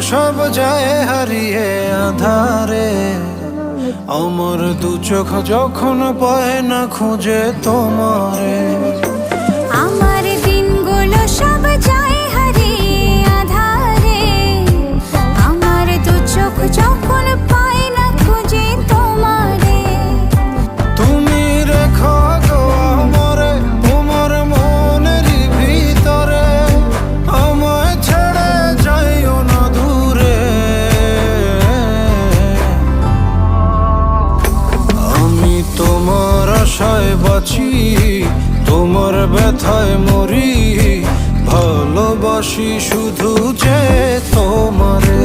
সব যায় হারিয়ে আধারে। আমার দু চোখ যখন পায় না খুঁজে তোমারে। আমার দিনগুলো সব যায় হারিয়ে আধারে। আমার দু চোখ যখন পায় না খুঁজে তোমারে। তুমি রেখো গো আমারে তোমার মনের ভিতরে, আমায় ছেড়ে যাইও না দূরে। আমি তোমার আশায় বাঁচি, তোমার ব্যথায় মরি, ভালোবাসি শুধু যে তোমারে।